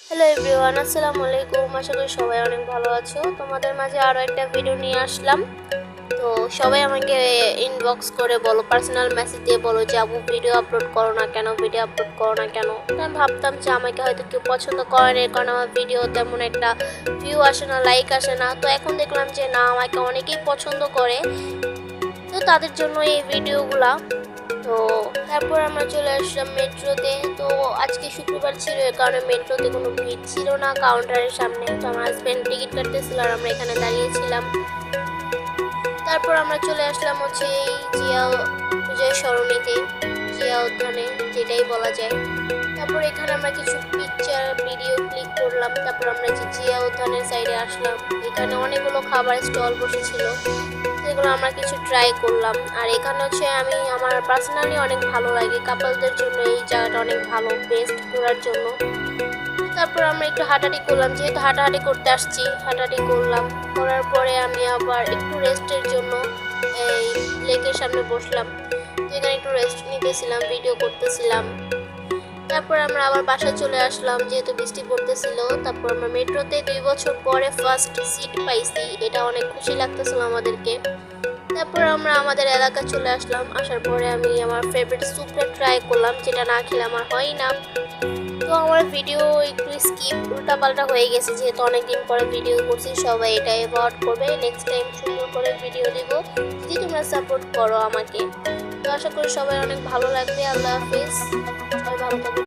Hello everyone, আসসালামু আলাইকুম। আশা করি সবাই অনেক ভালো আছো। তোমাদের মাঝে আরও একটা ভিডিও নিয়ে আসলাম। তো সবাই আমাকে ইনবক্স করে বলো, পার্সোনাল মেসেজ দিয়ে বলো যে আপু ভিডিও আপলোড করো না কেন, ভিডিও আপলোড করো না কেন। তো আমি ভাবতাম যে আমাকে হয়তো কেউ পছন্দ করে না, কারণ আমার ভিডিও তেমন একটা ভিউ আসে না, লাইক আসে না। তো এখন দেখলাম যে না, আমাকে অনেকেই পছন্দ করে, তো তাদের জন্য এই ভিডিওগুলা। তো তারপর আমরা চলে আসলাম মেট্রোতে। তো আজকে শুক্রবার ছিল, এর কারণে মেট্রোতে কোনো ভিড় ছিল না কাউন্টারের সামনে। তো আমার হাজব্যান্ড টিকিট কাটতেছিল আর আমরা এখানে দাঁড়িয়েছিলাম। তারপর আমরা চলে আসলাম হচ্ছে এই জিয়া পূজার সরণিতে, জিয়া উদ্যানে যেটাই বলা যায়। তারপর এখানে আমরা কিছু পিকচার ভিডিও ক্লিক করলাম। তারপর আমরা যে জিয়া উদ্যানের সাইডে আসলাম, এখানে অনেকগুলো খাবার স্টল বসেছিল, যেগুলো আমরা কিছু ট্রাই করলাম। আর এখানে হচ্ছে আমার পার্সোনালি অনেক ভালো লাগে, কাপলদের জন্য এই জায়গাটা অনেক ভালো, বেস্ট ঘোরার জন্য। তারপর আমরা একটু হাঁটাহাঁটি করলাম, যেহেতু হাঁটাহাঁটি করতে আসছি, হাঁটাহাঁটি করলাম। করার পরে আমি আবার একটু রেস্টের জন্য এই লেকের সামনে বসলাম। এখানে একটু রেস্ট নিতেছিলাম, ভিডিও করতেছিলাম। তারপর আমরা আবার বাসায় চলে আসলাম, যেহেতু বৃষ্টি পড়তেছিল। তারপর আমরা মেট্রোতে 2 বছর পরে ফার্স্ট সিট পাইছি, এটা অনেক খুশি লাগতেছিল আমাদেরকে। তারপর আমরা আমাদের এলাকায় চলে আসলাম। আসার পরে আমি আমার ফেভারিট স্যুপটা ট্রাই করলাম, যেটা না খেলে আমার হয় না। তো আমার ভিডিও একটু স্কিপ উল্টাপাল্টা হয়ে গেছে, যেহেতু অনেকদিন পরে ভিডিও করছি। সবাই এটা অ্যাভয়েড করবে, নেক্সট টাইম সুন্দর করে ভিডিও দিব যদি তোমরা সাপোর্ট করো আমাকে। তো আশা করি সবাই অনেক ভালো লাগবে। আল্লাহ হাফিজ, সবাই ভালো থাকবে।